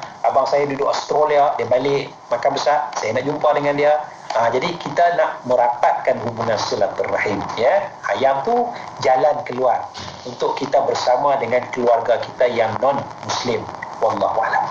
F: duduk Australia, dia balik makan besar, saya nak jumpa dengan dia. Jadi kita nak merapatkan hubungan silaturahim, ya. Yang tu jalan keluar untuk kita bersama dengan keluarga kita yang non muslim. Wallahu a'lam.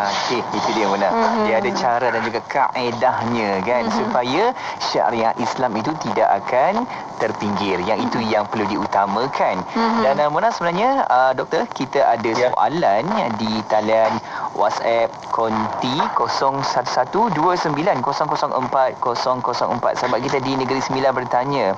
H: Okey, itu dia benar. Dia ada cara dan juga kaedahnya kan, supaya syariat Islam itu tidak akan terpinggir. Yang itu yang perlu diutamakan. Dan Mona, sebenarnya doktor, kita ada soalan di talian WhatsApp konti 0112900404. Sahabat kita di Negeri Sembilan bertanya,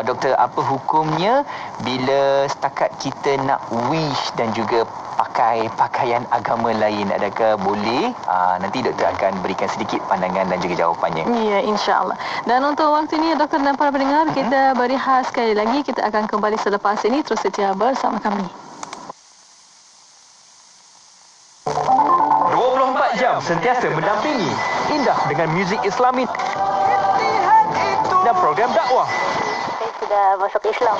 H: doktor, apa hukumnya bila setakat kita nak wish dan juga pakai pakaian agama lain, adakah boleh? Nanti doktor akan berikan sedikit pandangan dan juga jawapannya.
E: Ya, insya-Allah. Dan untuk waktu ini doktor dan para pendengar, kita berehat sekali lagi. Kita akan kembali selepas ini, terus setia bersama kami.
D: 24 jam sentiasa mendampingi, indah dengan muzik Islami dan program dakwah.
I: Saya sudah masuk Islam.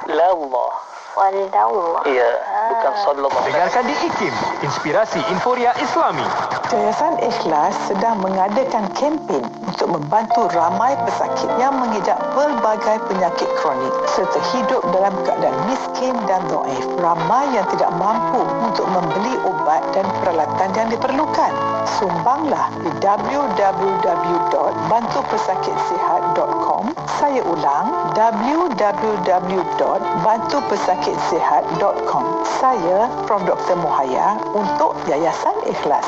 F: Allah.
I: Wallahu.
F: Ya, bukan sallallahu.
D: Dengarkan di IKIM, Inspirasi Inforia Islami.
J: Yayasan Ikhlas sedang mengadakan kempen untuk membantu ramai pesakit yang mengidap pelbagai penyakit kronik serta hidup dalam keadaan miskin dan dhaif. Ramai yang tidak mampu untuk membeli obat dan peralatan yang diperlukan. Sumbanglah di www.bantupesakitsihat.com. Saya ulang, www.bantupesakitsihat.com. Saya Prof. Dr. Muhaya untuk Yayasan Ikhlas.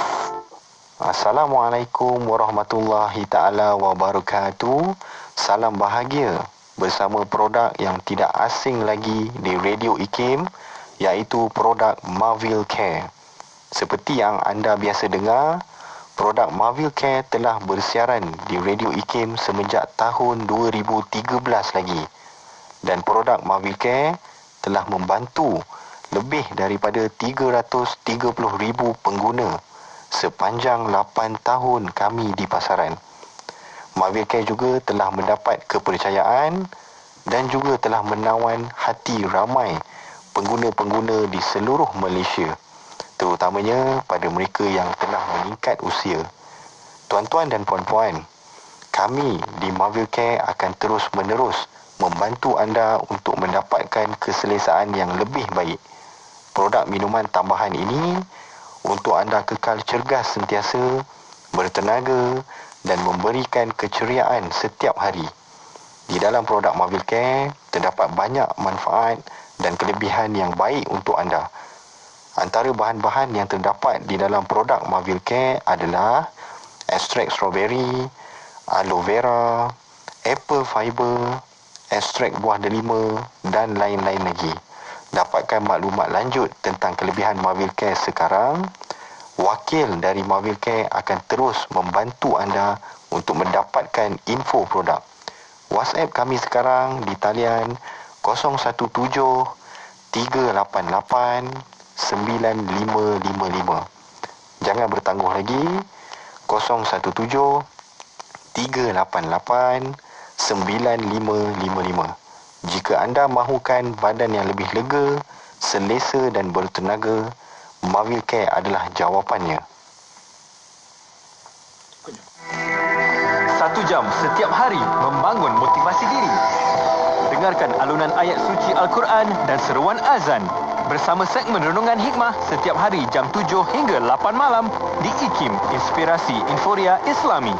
G: Assalamualaikum warahmatullahi ta'ala wabarakatuh. Salam bahagia bersama produk yang tidak asing lagi di Radio IKIM, iaitu produk Marvil Care. Seperti yang anda biasa dengar, produk Marvil Care telah bersiaran di Radio IKIM semenjak tahun 2013 lagi. Dan produk Marvil Care telah membantu lebih daripada 330,000 pengguna sepanjang 8 tahun kami di pasaran. Marvil Care juga telah mendapat kepercayaan dan juga telah menawan hati ramai pengguna-pengguna di seluruh Malaysia, terutamanya pada mereka yang telah meningkat usia. Tuan-tuan dan puan-puan, kami di Marvil Care akan terus-menerus membantu anda untuk mendapatkan keselesaan yang lebih baik. Produk minuman tambahan ini untuk anda kekal cergas sentiasa, bertenaga dan memberikan keceriaan setiap hari. Di dalam produk Marvil Care terdapat banyak manfaat dan kelebihan yang baik untuk anda. Antara bahan-bahan yang terdapat di dalam produk Marvil Care adalah ekstrak strawberry, aloe vera, apple fiber, ekstrak buah delima dan lain-lain lagi. dapatkan maklumat lanjut tentang kelebihan Marvel Care sekarang, wakil dari Marvel Care akan terus membantu anda untuk mendapatkan info produk. WhatsApp kami sekarang di talian 017 388 9555. Jangan bertangguh lagi. 017 388 9555. Jika anda mahukan badan yang lebih lega, selesa dan bertenaga, Marvel Care adalah jawapannya.
D: 1 jam setiap hari membangun motivasi diri. Dengarkan alunan ayat suci Al-Quran dan seruan azan bersama segmen Renungan Hikmah setiap hari jam 7 hingga 8 malam di IKIM, Inspirasi Inforia Islami.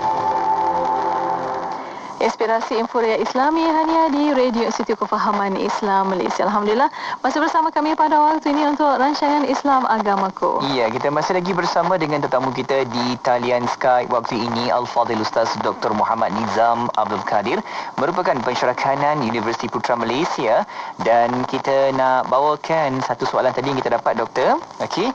E: Inspirasi Inforia Islami hanya di Radio Institut Kefahaman Islam Malaysia. Alhamdulillah, masih bersama kami pada waktu ini untuk rancangan Islam Agamaku.
H: Ya, kita masih lagi bersama dengan tetamu kita di talian Skype waktu ini, Al-Fadhil Ustaz Dr. Muhammad Nizam Abdul Kadir, merupakan pensyarah kanan Universiti Putra Malaysia, dan kita nak bawakan satu soalan tadi yang kita dapat, Doktor. Okey.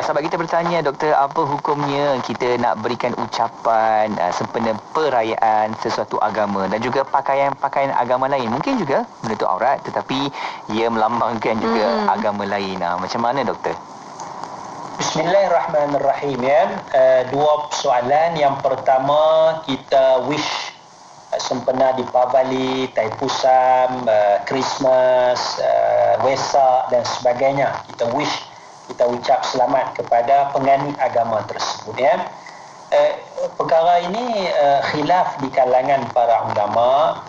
H: Sahabat kita bertanya, Doktor, apa hukumnya kita nak berikan ucapan sempena perayaan sesuatu agama dan juga pakaian-pakaian agama lain, mungkin juga menutup aurat tetapi ia melambangkan juga agama lain. Macam mana, Doktor?
F: Bismillahirrahmanirrahim. Dua soalan. Yang pertama, kita wish sempena Deepavali, Taipusam, Christmas, Wesak dan sebagainya. Kita wish, kita ucap selamat kepada penganut agama tersebut. Perkara ini khilaf di kalangan para ulama.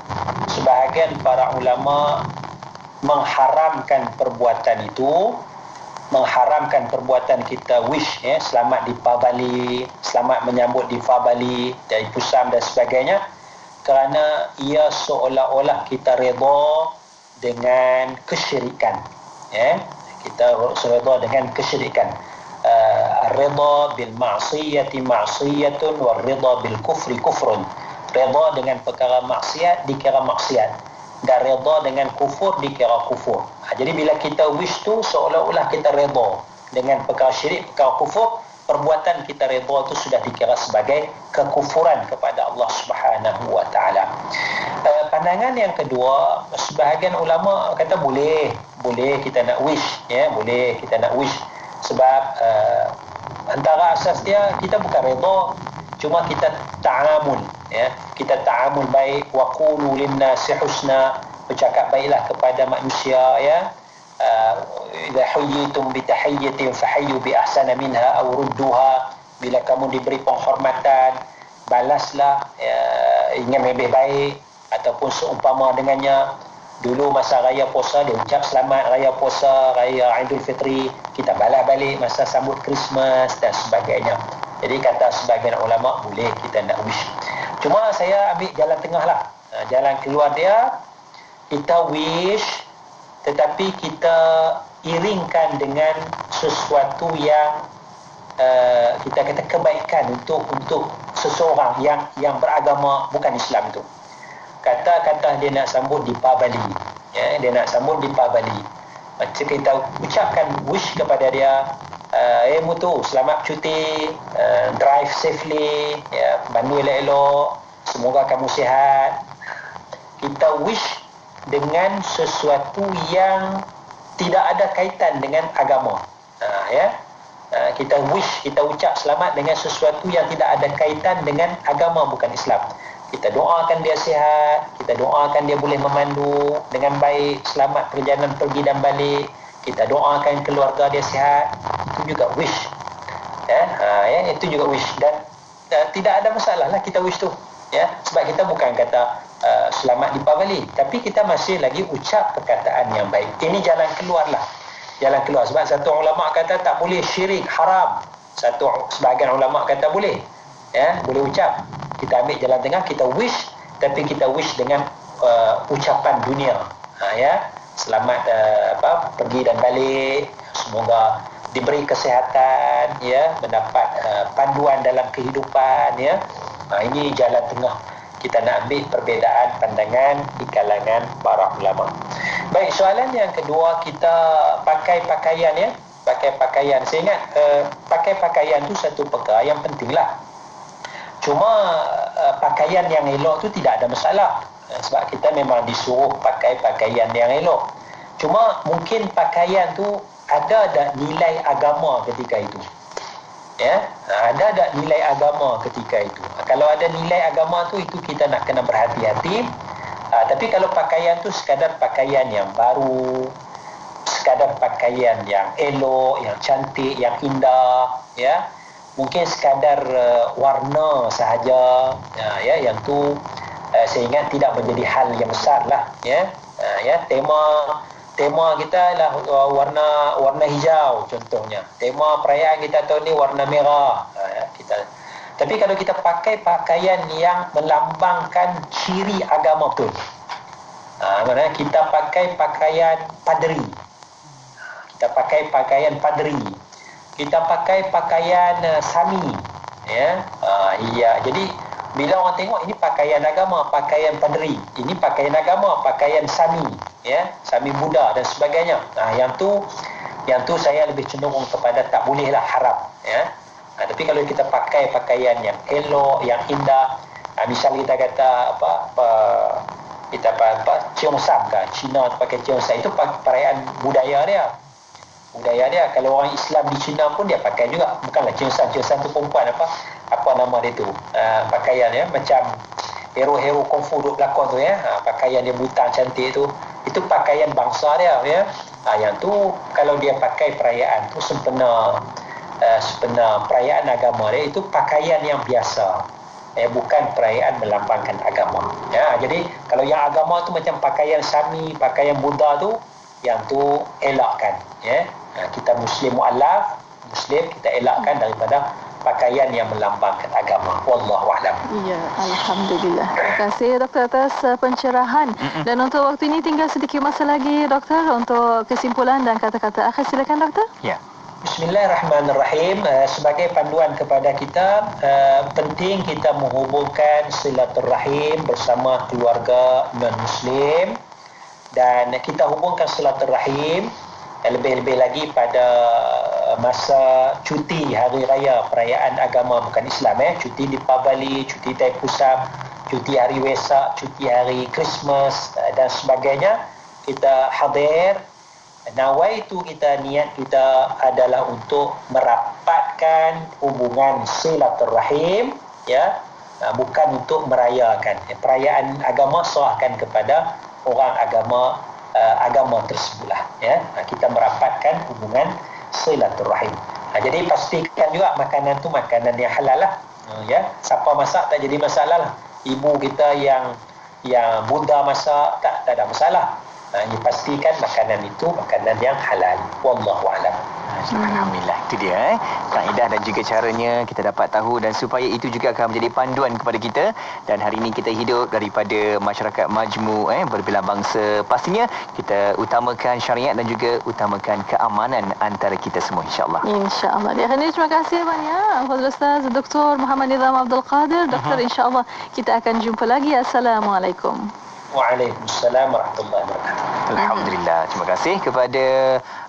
F: Sebahagian para ulama mengharamkan perbuatan itu, mengharamkan perbuatan kita wish, selamat Deepavali, selamat menyambut Deepavali, Taipusam dan sebagainya, kerana ia seolah-olah kita redha dengan kesyirikan. Kita redha dengan kesyirikan. Ar-ridha bil ma'siyati ma'siyatun wa ridha bil kufri kufrun. Redha dengan perkara maksiat dikira maksiat, dan redha dengan kufur dikira kufur. Jadi bila kita wish tu seolah-olah kita redha dengan perkara syirik, perkara kufur, perbuatan kita redha tu sudah dikira sebagai kekufuran kepada Allah Subhanahu wa taala. Pandangan yang kedua, sebahagian ulama kata boleh kita nak wish, boleh kita nak wish. Sebab antara asas dia, kita bukan redha, cuma kita ta'amul, kita ta'amul baik. Wa qulu lin-nasi husna, bercakap baiklah kepada manusia, idza huyyitum bi tahiyyatin fahayyu bi ahsana minha aw rudduha. Bila kamu diberi penghormatan, balaslah dengan lebih baik ataupun seumpama dengannya. Dulu masa raya puasa dia ucap selamat raya puasa, raya Aidil Fitri, kita balas balik masa sambut Christmas dan sebagainya. Jadi kata sebahagian ulama boleh kita nak wish. Cuma saya ambil jalan tengah lah. Jalan keluar dia, kita wish tetapi kita iringkan dengan sesuatu yang kita kata kebaikan untuk seseorang yang beragama bukan Islam itu. Kata-kata dia nak sambut Deepavali, dia nak sambut Deepavali, macam kita ucapkan wish kepada dia, mutu selamat cuti, drive safely, bandu elok-elok, semoga kamu sihat. Kita wish dengan sesuatu yang tidak ada kaitan dengan agama. Kita wish, kita ucap selamat dengan sesuatu yang tidak ada kaitan dengan agama bukan Islam. Kita doakan dia sihat, kita doakan dia boleh memandu dengan baik, selamat perjalanan pergi dan balik. Kita doakan keluarga dia sihat. Itu juga wish. Itu juga wish. Dan tidak ada masalah lah kita wish tu. Sebab kita bukan kata selamat Deepavali, tapi kita masih lagi ucap perkataan yang baik. Ini jalan keluar lah. Jalan keluar. Sebab satu ulama kata tak boleh, syirik, haram. Sebahagian ulama kata boleh. Boleh ucap. Kita ambil jalan tengah, kita wish, tapi kita wish dengan ucapan dunia. Selamat pergi dan balik, semoga diberi kesihatan, mendapat panduan dalam kehidupan, ini jalan tengah. kita nak ambil perbezaan pandangan di kalangan para ulama. Baik, soalan yang kedua, kita pakai pakaian ya. Pakai pakaian. Saya ingat pakai pakaian tu satu perkara yang pentinglah. Cuma pakaian yang elok tu tidak ada masalah. Sebab kita memang disuruh pakai pakaian yang elok. Cuma mungkin pakaian tu ada tak nilai agama ketika itu. Ya, ada tak nilai agama ketika itu. Kalau ada nilai agama tu, itu kita nak kena berhati-hati. Tapi kalau pakaian tu sekadar pakaian yang baru, sekadar pakaian yang elok, yang cantik, yang indah, ya, mungkin sekadar warna sahaja, ya, yang tu saya ingat tidak menjadi hal yang besar lah, ya. Ya, tema kita adalah warna hijau contohnya. Tema perayaan kita tahun ni warna merah. Tapi kalau kita pakai pakaian yang melambangkan ciri agama betul. Maksudnya kita pakai pakaian padri. Kita pakai pakaian padri. Kita pakai pakaian sami. Ya. Jadi bila orang tengok ini pakaian agama, pakaian padri, ini pakaian agama, pakaian sami, ya, sami Buddha dan sebagainya. Yang tu saya lebih cenderung kepada tak bolehlah, haram, ya. Tapi kalau kita pakai pakaian yang elok, yang indah, misal kita kata Cheongsam kan, Cina pakai Cheongsam, itu perayaan budaya dia. Kalau orang Islam di China pun dia pakai juga, bukanlah Cheongsam tu perempuan apa nama dia tu, pakaian ya, macam hero-hero kungfu duk berlakon tu ya, pakaian dia butang cantik tu, itu pakaian bangsa dia ya. Yang tu kalau dia pakai perayaan tu sempena perayaan agama dia, itu pakaian yang biasa, bukan perayaan melambangkan agama ya. Jadi kalau yang agama tu macam pakaian sami, pakaian Buddha tu, yang tu elakkan ya. Kita Muslim mu'alaf, Muslim, kita elakkan daripada pakaian yang melambangkan agama. Wallahu a'lam.
E: Ya, alhamdulillah. Terima kasih doktor atas pencerahan. Dan untuk waktu ini tinggal sedikit masa lagi doktor untuk kesimpulan dan kata-kata akhir. Silakan doktor.
H: Ya.
F: Bismillahirrahmanirrahim. Sebagai panduan kepada kita, penting kita menghubungkan silaturahim bersama keluarga non-Muslim, dan kita hubungkan silaturahim lebih-lebih lagi pada masa cuti hari raya perayaan agama bukan Islam, cuti Deepavali, cuti Taipusam, cuti hari Wesak, cuti hari Christmas dan sebagainya, kita hadir. Nawaitu kita, niat kita adalah untuk merapatkan hubungan silaturahim ya, bukan untuk merayakan. Perayaan agama serahkan kepada orang agama tersebutlah ya. Kita merapatkan hubungan silaturahim. Jadi pastikan juga makanan tu makanan yang halal lah ya. Siapa masak tak jadi masalah lah. Ibu kita yang Buddha masak tak ada masalah. Pastikan makanan itu makanan yang halal. Wallahu a'lam.
H: Alhamdulillah, itu dia kaedah dan juga caranya kita dapat tahu, dan supaya itu juga akan menjadi panduan kepada kita. Dan hari ini kita hidup daripada masyarakat majmuk berbelah bangsa. Pastinya kita utamakan syariat dan juga utamakan keamanan antara kita semua, insya-Allah.
E: Insya-Allah. Di akhir ini terima kasih banyak Fadil Ustaz Dr. Muhammad Nizam Abdul Qadir. Doktor, insya-Allah kita akan jumpa lagi. Assalamualaikum.
F: Waalaikumsalam warahmatullahi wabarakatuh.
H: Alhamdulillah. Terima kasih kepada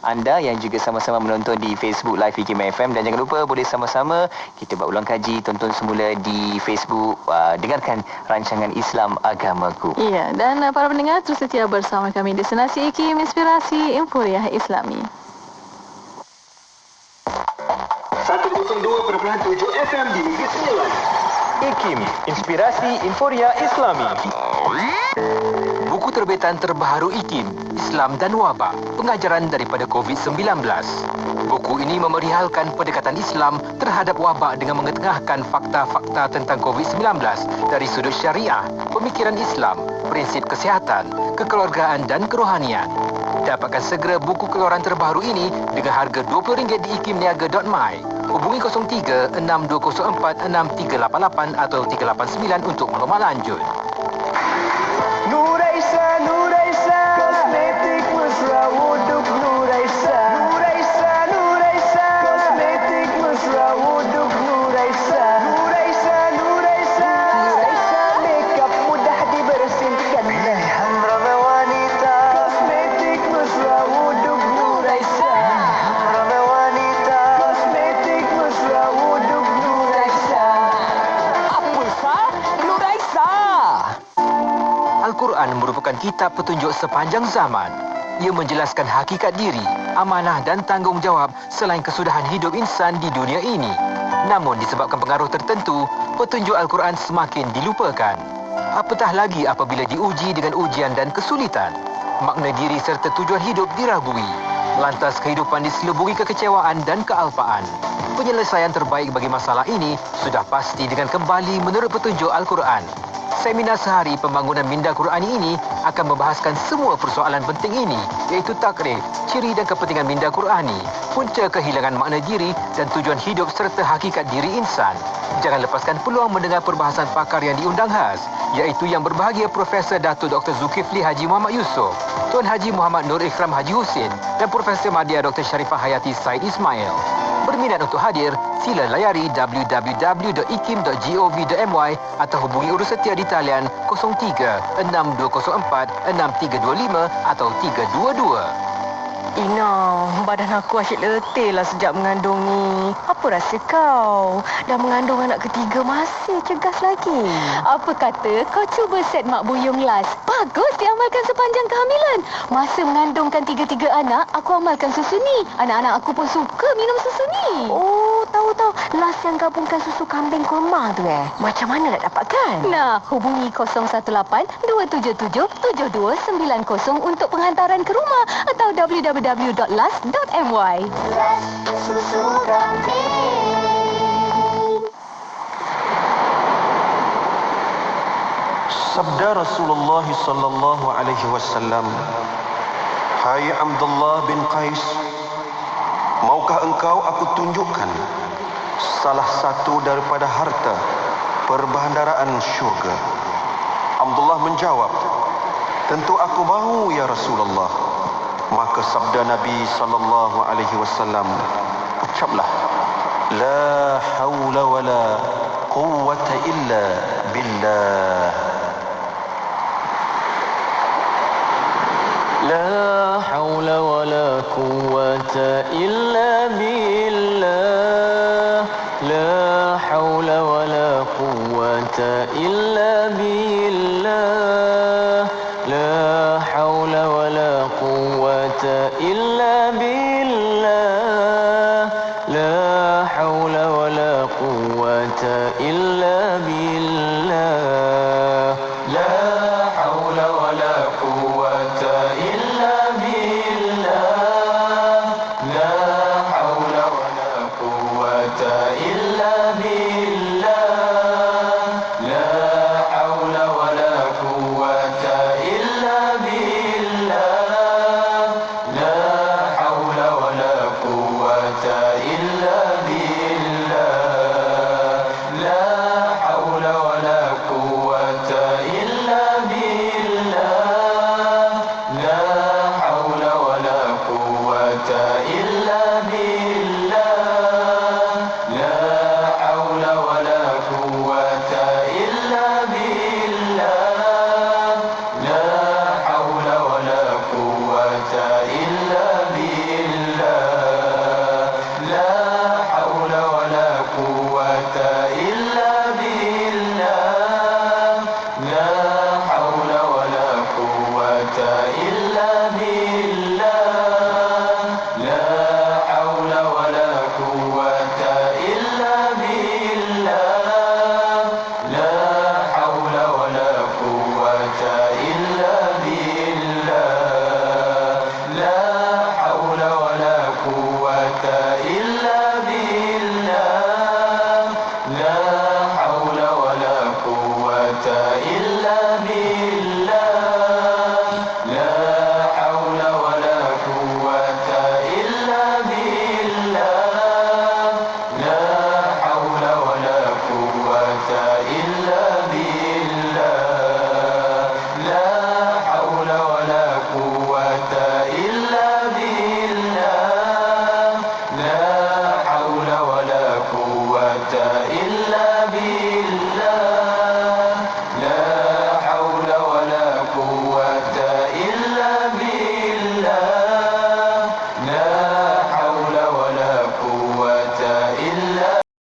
H: anda yang juga sama-sama menonton di Facebook Live IKIM FM, dan jangan lupa boleh sama-sama kita buat ulang kaji, tonton semula di Facebook, dengarkan rancangan Islam Agamaku.
E: Iya, dan para pendengar terus setia bersama kami di Destinasi IKIM Inspirasi Infuriah Islami.
K: 102.7 FM di Negeri Sembilan.
D: IKIM Inspirasi Inforia Islami. Buku terbitan terbaru IKIM, Islam dan Wabak, pengajaran daripada COVID-19. Buku ini memerihalkan pendekatan Islam terhadap wabak dengan mengetengahkan fakta-fakta tentang COVID-19 dari sudut syariah, pemikiran Islam, prinsip kesihatan, kekeluargaan dan kerohanian. Dapatkan segera buku keluaran terbaru ini dengan harga RM20 di ikimniaga.my. Hubungi 03-6204-6388 atau 389 untuk maklumat lanjut.
C: Nuraisa, Nuraisa, kosmetik mesra wuduk Nuraisa. Nuraisa, Nuraisa, kosmetik mesra wuduk Nuraisa. Nuraisa, Nuraisa, Nuraisa, makeup
D: Al-Quran merupakan kitab petunjuk sepanjang zaman. Ia menjelaskan hakikat diri, amanah dan tanggungjawab selain kesudahan hidup insan di dunia ini. Namun disebabkan pengaruh tertentu, petunjuk Al-Quran semakin dilupakan. Apatah lagi apabila diuji dengan ujian dan kesulitan. Makna diri serta tujuan hidup dirabui. Lantas kehidupan diselubungi kekecewaan dan kealpaan. Penyelesaian terbaik bagi masalah ini sudah pasti dengan kembali menurut petunjuk Al-Quran. Seminar sehari pembangunan minda Qurani ini akan membahaskan semua persoalan penting ini, iaitu takrif, ciri dan kepentingan minda Qurani, punca kehilangan makna diri dan tujuan hidup serta hakikat diri insan. Jangan lepaskan peluang mendengar perbahasan pakar yang diundang khas, iaitu yang berbahagia Profesor Datuk Dr. Zulkifli Haji Muhammad Yusof, Tuan Haji Muhammad Nur Ikram Haji Husin dan Profesor Madya Dr. Sharifah Hayati Said Ismail. Berminat untuk hadir, sila layari www.ikim.gov.my atau hubungi urus setia di talian 03 6204 6325 atau 322.
L: Ina, badan aku asyik letih lah sejak mengandung ni. Apa rasa kau? Dah mengandung anak ketiga masih cegas lagi.
E: Apa kata kau cuba set Mak Buyung Las? Bagus diamalkan sepanjang kehamilan. Masa mengandungkan 3 anak, aku amalkan susu ni. Anak-anak aku pun suka minum susu ni.
L: Oh, tahu-tahu. Las yang gabungkan susu kambing kurma tu Macam mana nak dapatkan?
E: Nah, hubungi 018-277-7290 untuk penghantaran ke rumah atau www.las.my.
C: Las susu kambing.
M: Sabda Rasulullah sallallahu alaihi wasallam, "Hai Abdullah bin Qais, maukah engkau aku tunjukkan salah satu daripada harta perbendaharaan syurga?" Abdullah menjawab, "Tentu aku mahu ya Rasulullah." Maka sabda Nabi sallallahu alaihi wasallam, ucaplah, "La haula wala quwwata illa billah."
N: لا حول ولا قوة إلا بالله لا حول ولا قوة إلا بالله لا حول ولا قوة إلا بالله لا حول ولا قوة إلا بالله لا حول ولا قوة إلا بالله لا حول ولا قوة إلا بالله لا حول ولا قوة إلا بالله لا حول ولا قوة إلا